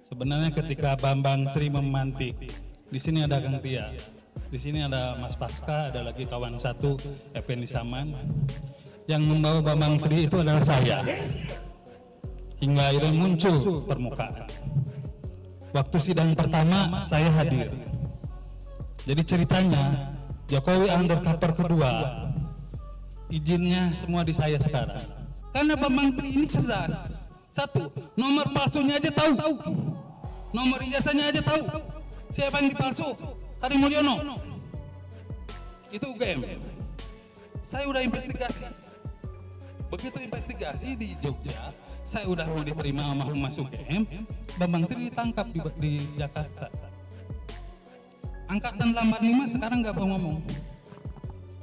Sebenarnya ketika Bambang Tri memantik, di sini ada Kang Tia, di sini ada Mas Pasca, ada lagi kawan satu Effendi Saman. Yang membawa Bambang Tri itu adalah saya. Hingga akhirnya muncul permukaan. Waktu sidang pertama saya hadir. Jadi ceritanya Jokowi undercover kedua, izinnya semua di saya sekarang. Karena Bambang Tri ini cerdas. Satu, nomor palsunya aja tahu. Nomor ijazahnya aja tahu. Siapa yang dipalsu? Hari Mulyono. Itu UGM. Saya udah investigasi. Begitu investigasi di Jogja, saya udah mau diterima sama Humas UGM, Bambang Tri ditangkap di Jakarta. Angkatan 85 sekarang nggak mau ngomong.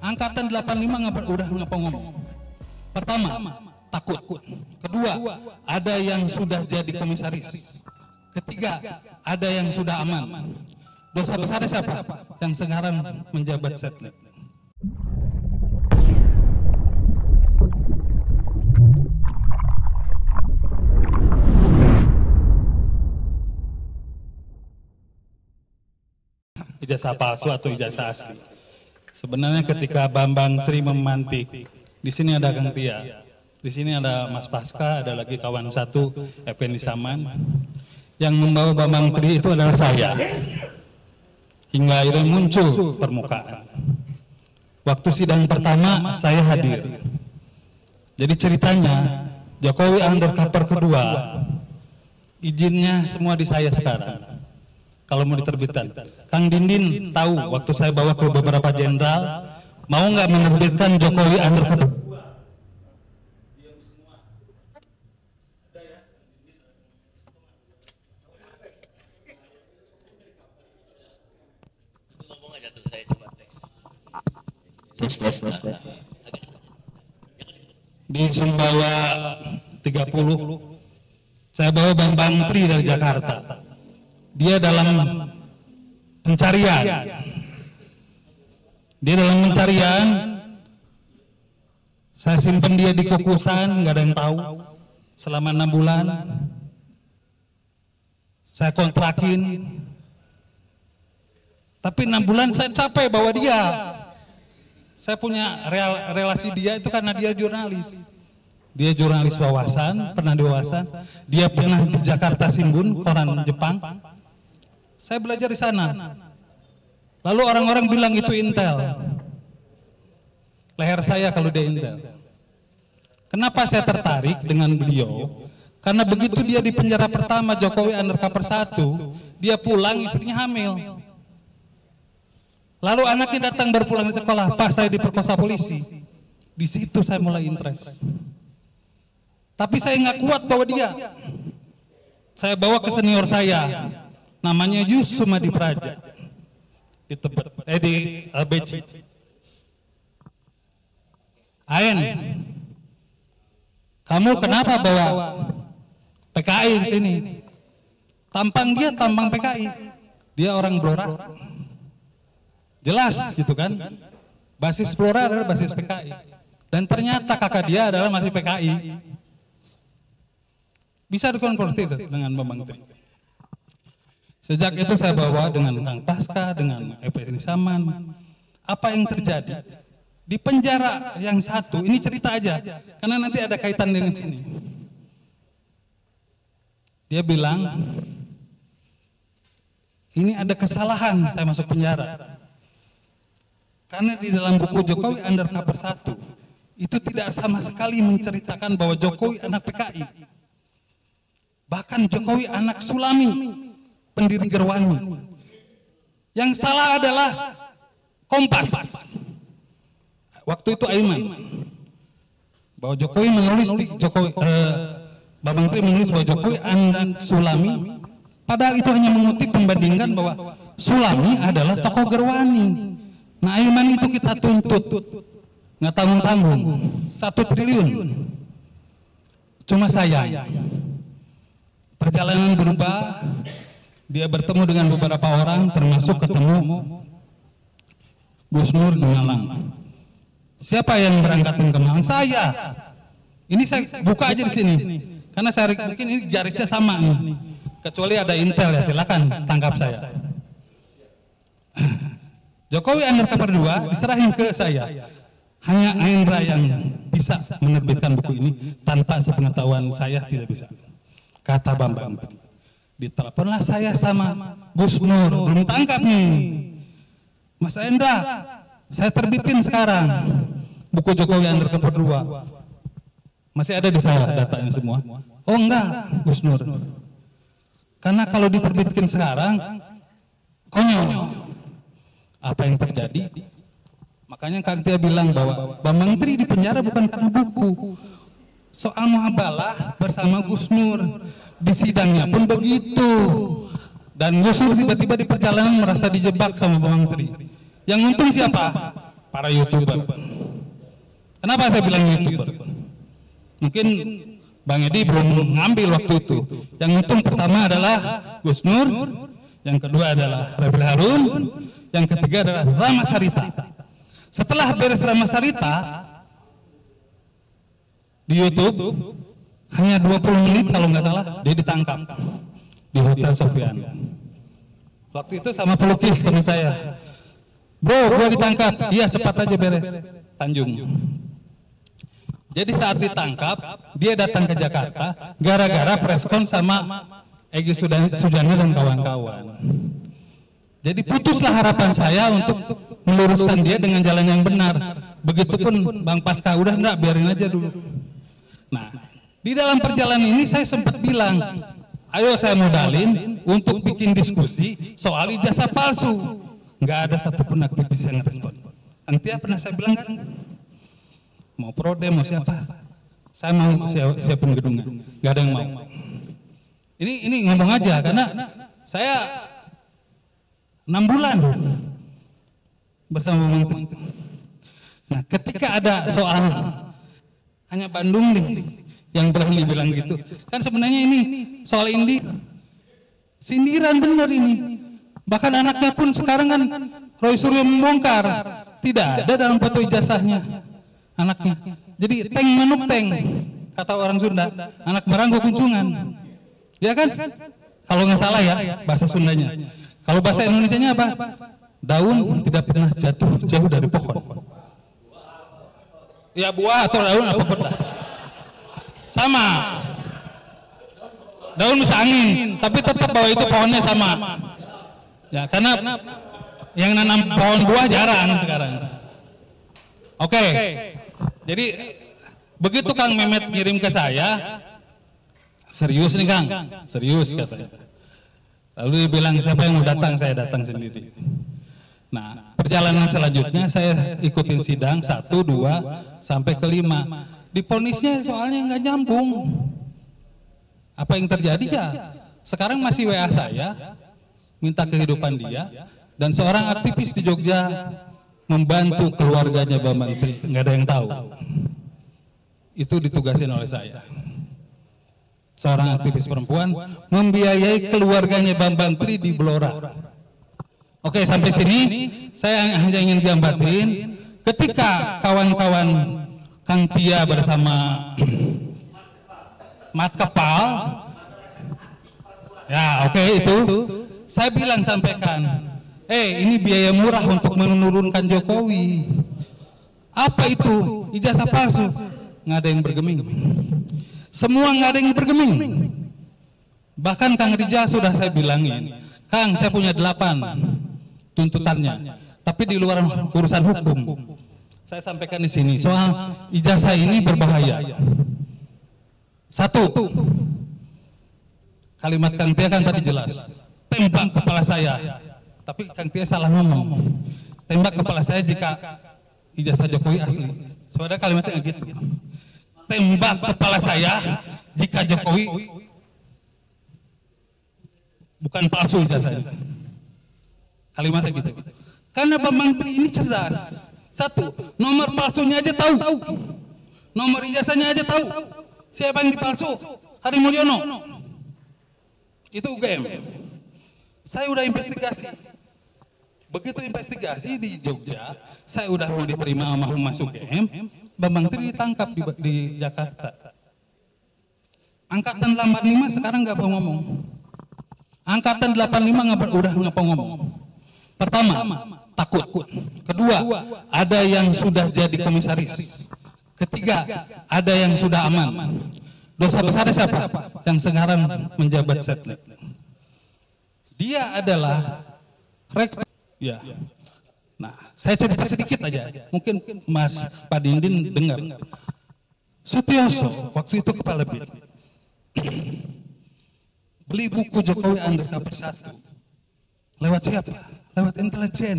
Angkatan 85 udah nggak mau ngomong. Pertama, takut. Kedua, ada yang sudah jadi komisaris. Ketiga, ada yang sudah aman. Dosa besar siapa? Yang sekarang menjabat setnek. Ijazah palsu atau ijazah asli. Sebenarnya ketika Bambang Tri memantik, di sini ada Kang Tia, di sini ada Mas Pasca, ada lagi kawan satu Effendi Saman. Yang membawa Bambang Tri itu adalah saya. Hingga akhirnya muncul permukaan. Waktu sidang pertama saya hadir. Jadi ceritanya Jokowi undercover kedua, izinnya semua di saya sekarang. Kalau mau diterbitkan, Kang Dindin tahu waktu saya bawa ke beberapa jenderal, mau nggak menerbitkan Jokowi undercover. Di Sumbawa 30, saya bawa Bambang Tri dari Jakarta. Dia dalam pencarian. Saya simpan dia di kokosan, nggak ada yang tahu. Selama 6 bulan, saya kontrakin. Tapi 6 bulan saya capek bawa dia. Saya punya relasi dia itu karena dia jurnalis. Dia jurnalis wawasan, pernah di wawasan. Dia pernah di Jakarta Shimbun, koran Jepang. Saya belajar di sana. Lalu orang-orang bilang itu intel. Leher saya kalau dia intel. Kenapa saya tertarik dengan beliau? Karena begitu dia di penjara pertama Jokowi undercover 1, dia pulang istrinya hamil. Lalu anaknya datang berpulang di sekolah, Pak saya diperkosa polisi. Di situ saya mulai interest. Tapi saya nggak kuat bawa dia. Saya bawa ke senior saya, namanya Yusumadi Praja, di Tebet, di Beci. Ain, kamu kenapa bawa PKI di sini? Tampang dia tampang PKI, dia orang Blora. Jelas gitu kan, basis Blora adalah basis PKI. Dan ternyata kakak dia adalah masih PKI. Bisa dikonfrontir dengan Bambang Tri. Sejak itu saya bawa dengan Kang Pasca, dengan Effendi Saman. Apa yang terjadi? Di penjara yang satu, ini cerita aja, karena nanti ada kaitan dengan sini. Dia bilang, ini ada kesalahan saya masuk penjara. Karena di dalam buku Jokowi undercover 1 itu tidak sama sekali menceritakan bahwa Jokowi anak PKI. Bahkan Jokowi anak Sulami, pendiri Gerwani. Yang salah adalah Kompas. Waktu itu Aiman. Bahwa Jokowi menulis Bambang Tri menulis bahwa Jokowi anak Sulami. Padahal itu hanya mengutip membandingkan bahwa Sulami adalah tokoh Gerwani. Nah Aiman itu kita tuntut, nggak tanggung-tanggung, 1 triliun. Cuma saya, perjalanan berubah, dia bertemu dengan beberapa orang, termasuk ketemu Gus Nur di Malang. Siapa yang berangkatin ke Malang? Saya. Ini saya buka aja di sini, karena saya mungkin ini garisnya sama nih. Kecuali ada intel ya, silakan tangkap saya. Jokowi undercover 2 diserahin ke saya. Hanya Aindra yang bisa menerbitkan buku ini, tanpa sepengetahuan saya tidak bisa. Kata Bambang. Diteleponlah saya sama Gus Nur, belum tangkap nih. Mas Aindra, saya terbitin sekarang buku Jokowi undercover 2. Masih ada di saya datanya semua. Oh enggak, Gus Nur. Karena kalau diterbitkan sekarang, konyol. Apa yang terjadi? Makanya Kang Tia bilang bahwa Bambang Tri di penjara bukan karena buku. Soal muhabalah bersama Gus Nur. Di sidangnya pun begitu. Dan Gus Nur tiba-tiba di perjalanan merasa dijebak sama Bambang Tri. Yang untung siapa? Para YouTuber. Kenapa saya bilang YouTuber? Mungkin Bang Edi belum ngambil waktu itu. Yang untung pertama adalah Gus Nur, yang kedua adalah Refli Harun, yang ketiga adalah Rama Sarita. Setelah beres Rama Sarita di YouTube, hanya 20 menit kalau nggak salah dia ditangkap di Hotel Sofian. Waktu itu sama pelukis teman saya. Bro, gua ditangkap. Iya, cepat aja beres. Tanjung. Jadi saat ditangkap, dia datang ke Jakarta gara-gara preskon sama Egy Sujana dan kawan-kawan. Jadi putuslah harapan saya untuk meluruskan dia dengan jalan yang benar. Begitupun Bang Pasca, udah enggak, biarin aja dulu. Nah, di dalam perjalanan ini saya sempat bilang, ayo saya modalin untuk bikin diskusi soal ijazah palsu. Nggak ada satupun aktivis yang respon. Nanti pernah saya bilang kan, mau Prode, mau siapa, saya mau siapin gedungnya, nggak ada yang mau. Ini ngomong aja karena saya 6 bulan bersama Menteri. Nah, ketika ada soal hanya Bandung nih yang berani bilang gitu, kan sebenarnya ini soal ini sindiran benar ini. Bahkan anaknya pun sekarang kan Roy Suryo membongkar, tidak ada dalam foto ijazahnya anaknya. Jadi teng manuk teng, kata orang Sunda, anak meranggo kunjungan. Ya kan? Kalau nggak salah ya bahasa Sundanya. Kalau bahasa Indonesianya apa? Daun tidak pernah jatuh jauh dari pohon. Ya buah atau daun apapun lah. Sama. Daun bisa angin, tapi tetap bahwa itu pohonnya sama. Ya, karena yang nanam pohon buah jarang sekarang. Oke. Jadi begitu Kang Mehmet ngirim ke saya, serius nih Kang, serius katanya. Lalu dia bilang siapa yang mau datang, saya datang sendiri. Nah, perjalanan selanjutnya saya ikutin sidang 1, 2 sampai ke 5. Diponisnya soalnya nggak nyambung. Apa yang terjadi ya? Sekarang masih WA saya, minta kehidupan dia, dan seorang aktivis di Jogja membantu keluarganya Bambang Tri, nggak ada yang tahu. Itu ditugasin oleh saya. Seorang aktivis perempuan membiayai keluarganya Bambang Tri di Blora. Oke, sampai sini saya hanya ingin gambarin ketika kawan-kawan Kang Tia bersama Mat Kepal, ya oke, itu saya bilang sampaikan, ini biaya murah untuk menurunkan Jokowi. Apa itu? Ijazah palsu. Nggak ada yang bergeming. Semua nggak ada yang bergeming. Bahkan Kang Rijal sudah saya bilangin, Kang, saya punya 8 tuntutannya, tapi di luar urusan hukum. Saya sampaikan di sini soal ijazah ini berbahaya. 1, kalimat Kang Tia kan tadi jelas, tembak kepala saya. Tapi Kang Tia salah ngomong. Tembak kepala saya jika ijazah Jokowi asli. Sebenarnya kalimatnya nggak gitu. Tembak kepala saya jika Jokowi bukan palsu ijazahnya. Kalimatnya gitu. Karena Bambang Tri ini cerdas. 1, nomor palsunya aja tahu. Nomor ijazahnya aja tahu. Siapa yang dipalsu? Hari Mulyono. Itu UGM. Saya udah investigasi. Begitu investigasi di Jogja, saya udah mau diterima sama Humas UGM, Bambang Tri ditangkap di Jakarta. Angkatan 85 sekarang nggak mau ngomong. Angkatan 85 udah ngomong. Pertama, takut. Kedua, ada yang sudah jadi komisaris. Ketiga, ada yang sudah aman. Dosa besar siapa? Yang sekarang menjabat setnek. Dia adalah rektor. Ya. Nah, saya cerita sedikit aja. Mungkin Mas Pak Dindin dengar. Sutioso waktu itu kepala BIN beli buku Jokowi Undercover 1. Lewat siapa? Lewat intelijen.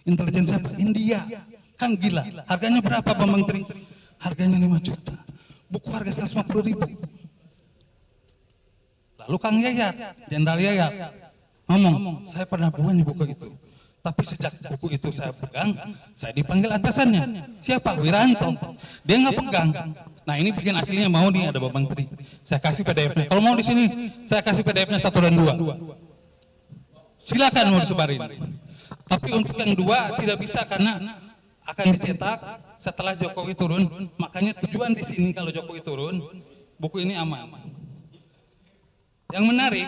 Intelijen siapa? India. Kan gila. Harganya berapa Pak Menteri? Harganya 5 juta. Buku harga 150.000. Lalu Kang Yayat, Jenderal Yayat, ngomong, saya pernah punya buku itu. Tapi sejak buku itu saya pegang, saya dipanggil atasannya. Siapa? Wiranto. Dia nggak pegang. Nah ini bikin aslinya mau nih, ada Bapak Menteri. Saya kasih PDF-nya. Kalau mau di sini, saya kasih PDF-nya 1 dan 2. Silakan mau disebarin. Tapi untuk yang 2 tidak bisa karena akan dicetak setelah Jokowi turun. Makanya tujuan di sini kalau Jokowi turun, buku ini aman. Yang menarik,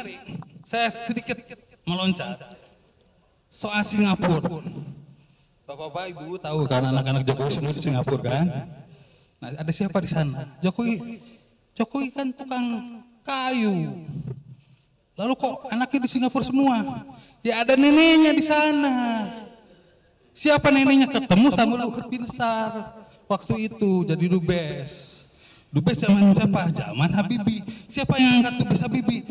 saya sedikit meloncat soal Singapura. Bapak-bapak, Ibu tahu kan anak-anak Jokowi semua di Singapura kan? Nah, ada siapa di sana? Jokowi kan tukang kayu. Lalu kok anaknya di Singapura semua? Ya ada neneknya di sana. Siapa neneknya? Ketemu sama Luhut Binsar waktu itu jadi dubes. Dubes zaman siapa? Zaman Habibie. Siapa yang angkat dubes Habibie?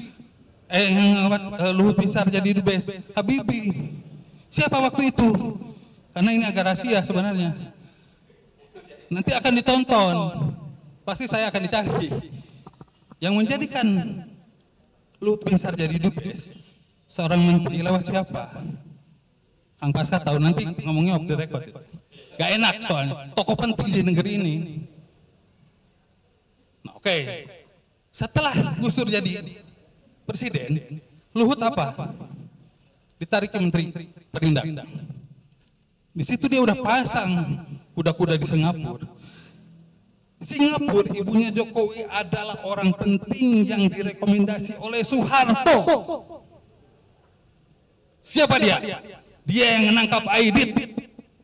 Yang angkat Luhut Binsar jadi dubes Habibie. Siapa waktu itu? Karena ini agak rahasia sebenarnya. Nanti akan ditonton. Pasti saya akan dicari. Yang menjadikan Luhut Binsar jadi dubes seorang menteri lewat siapa? Kang Pasca tahu, nanti ngomongnya off the record itu. Gak enak soalnya. Tokoh penting di negeri ini. Nah, oke. Setelah Gus Dur jadi presiden, Luhut apa? Ditarik ke menteri perindak. Di situ dia udah pasang kuda-kuda di Singapura. Singapura, ibunya Jokowi adalah orang penting yang direkomendasi oleh Soeharto. Siapa dia? Dia yang menangkap Aidit.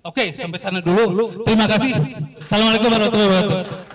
Oke, sampai sana dulu. Terima kasih. Assalamualaikum warahmatullahi wabarakatuh.